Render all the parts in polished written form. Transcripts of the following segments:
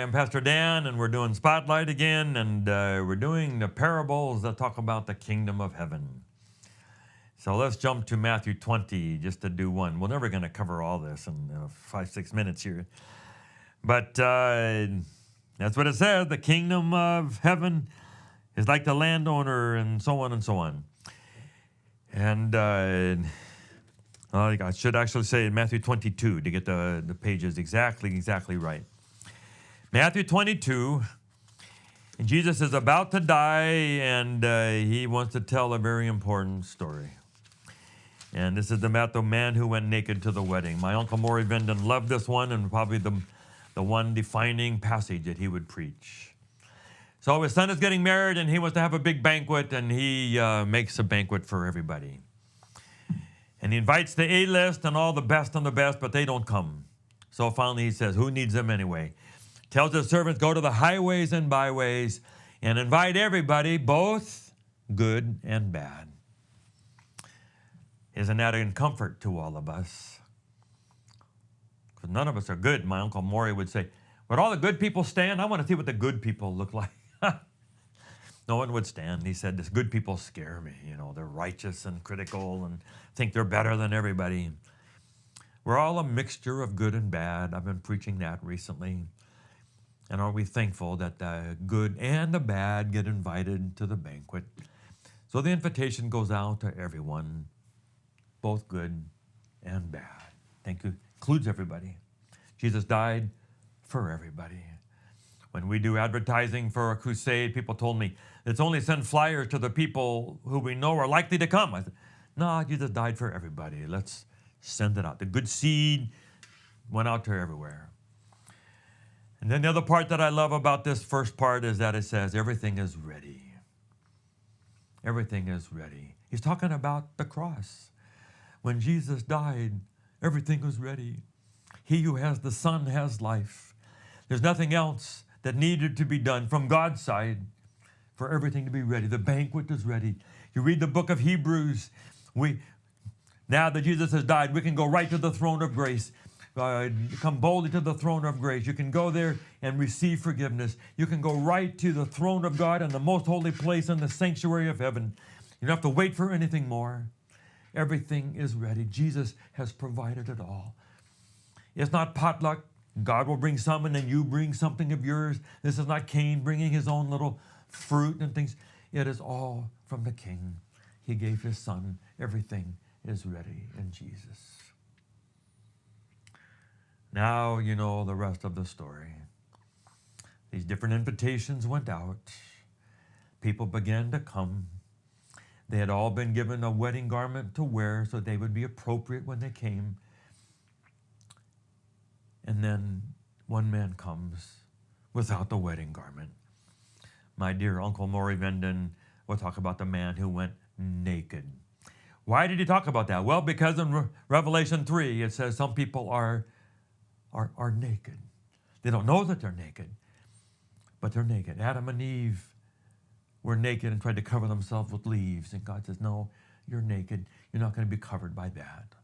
am Pastor Dan, and we're doing Spotlight again, and we're doing the parables that talk about the kingdom of heaven. So let's jump to Matthew 20 just to do one. We're never going to cover all this in 5-6 minutes here. But that's what it says. The kingdom of heaven is like the landowner, and so on and so on. And I should actually say Matthew 22 to get the pages exactly right. Matthew 22, and Jesus is about to die, and he wants to tell a very important story. And this is about the man who went naked to the wedding. My Uncle Maury Venden loved this one, and probably the one defining passage that he would preach. So his son is getting married, and he wants to have a big banquet, and he makes a banquet for everybody. And he invites the A-list and all the best and the best, but they don't come. So finally he says, who needs them anyway? Tells his servants, go to the highways and byways and invite everybody, both good and bad. Isn't that a comfort to all of us? Because none of us are good. My Uncle Maury would say, would all the good people stand? I want to see what the good people look like. No one would stand. He said, these good people scare me. You know, they're righteous and critical and think they're better than everybody. We're all a mixture of good and bad. I've been preaching that recently. And are we thankful that the good and the bad get invited to the banquet? So the invitation goes out to everyone, both good and bad. Thank you. Includes everybody. Jesus died for everybody. When we do advertising for a crusade, people told me, let's only send flyers to the people who we know are likely to come. I said, no, Jesus died for everybody. Let's send it out. The good seed went out to everywhere. And then the other part that I love about this first part is that it says everything is ready. Everything is ready. He's talking about the cross. When Jesus died, everything was ready. He who has the Son has life. There's nothing else that needed to be done from God's side for everything to be ready. The banquet is ready. You read the book of Hebrews. Now that Jesus has died, we can go right to the throne of grace. Come boldly to the throne of grace. You can go there and receive forgiveness. You can go right to the throne of God in the most holy place in the sanctuary of heaven. You don't have to wait for anything more. Everything is ready. Jesus has provided it all. It's not potluck. God will bring some and then you bring something of yours. This is not Cain bringing his own little fruit and things. It is all from the King. He gave his Son. Everything is ready in Jesus. Now you know the rest of the story. These different invitations went out. People began to come. They had all been given a wedding garment to wear so they would be appropriate when they came. And then one man comes without the wedding garment. My dear Uncle Maury Venden will talk about the man who went naked. Why did he talk about that? Well, because in Revelation 3, it says some people are naked. They don't know that they're naked, but they're naked. Adam and Eve were naked and tried to cover themselves with leaves. And God says, no, you're naked. You're not going to be covered by that,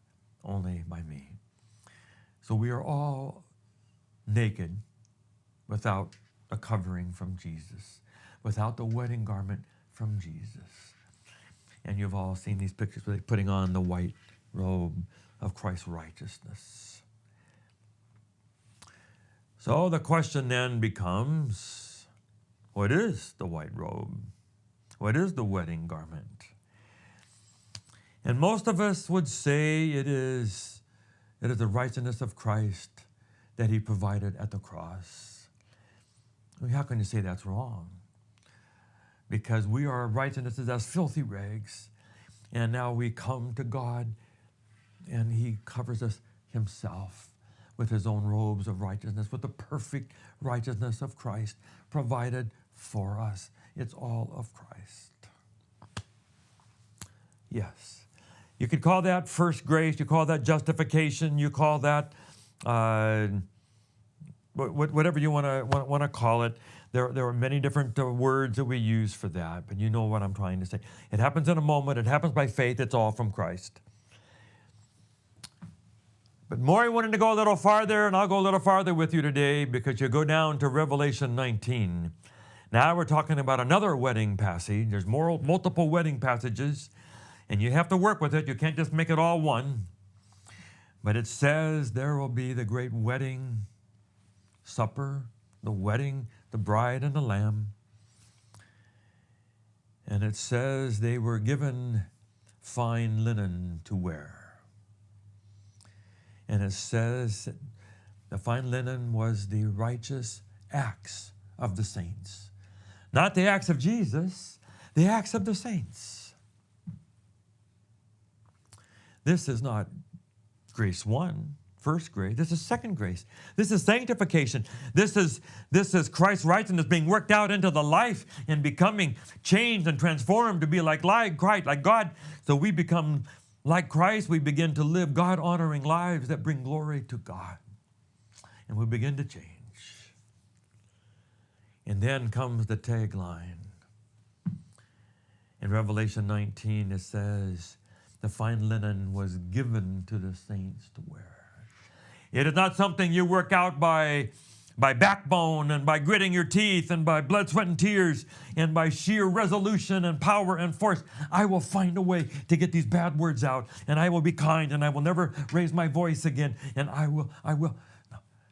only by me. So we are all naked without a covering from Jesus, without the wedding garment from Jesus. And you've all seen these pictures where they're putting on the white robe of Christ's righteousness. So the question then becomes, what is the white robe? What is the wedding garment? And most of us would say it is the righteousness of Christ that he provided at the cross. I mean, how can you say that's wrong? Because we are righteousnesses as filthy rags, and now we come to God, and he covers us himself with his own robes of righteousness, with the perfect righteousness of Christ provided for us. It's all of Christ. Yes. You could call that first grace. You call that justification. You call that whatever you want to call it. There are many different words that we use for that, but you know what I'm trying to say. It happens in a moment. It happens by faith. It's all from Christ. But Maury wanted to go a little farther, and I'll go a little farther with you today because you go down to Revelation 19. Now we're talking about another wedding passage. There's multiple wedding passages, and you have to work with it. You can't just make it all one. But it says there will be the great wedding supper, the wedding, the bride and the lamb. And it says they were given fine linen to wear. And it says that the fine linen was the righteous acts of the saints. Not the acts of Jesus, the acts of the saints. This is not grace 1, first grace. This is second grace. This is sanctification. This is Christ's righteousness being worked out into the life and becoming changed and transformed to be like Christ, like God. So we become like Christ. We begin to live God-honoring lives that bring glory to God. And we begin to change. And then comes the tagline. In Revelation 19, it says, the fine linen was given to the saints to wear. It is not something you work out by backbone and by gritting your teeth and by blood, sweat, and tears and by sheer resolution and power and force. I will find a way to get these bad words out, and I will be kind, and I will never raise my voice again, and I will.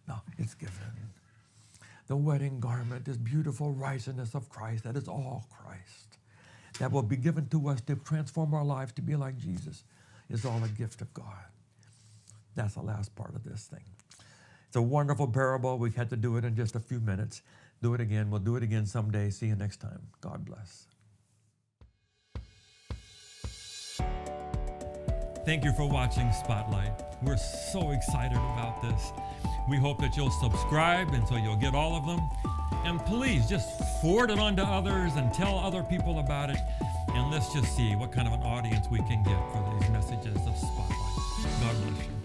No, it's given. The wedding garment is beautiful righteousness of Christ. That is all Christ. That will be given to us to transform our lives to be like Jesus. Is all a gift of God. That's the last part of this thing. It's a wonderful parable. We had to do it in just a few minutes. Do it again. We'll do it again someday. See you next time. God bless. Thank you for watching Spotlight. We're so excited about this. We hope that you'll subscribe and so you'll get all of them. And please just forward it on to others and tell other people about it. And let's just see what kind of an audience we can get for these messages of Spotlight. God bless you.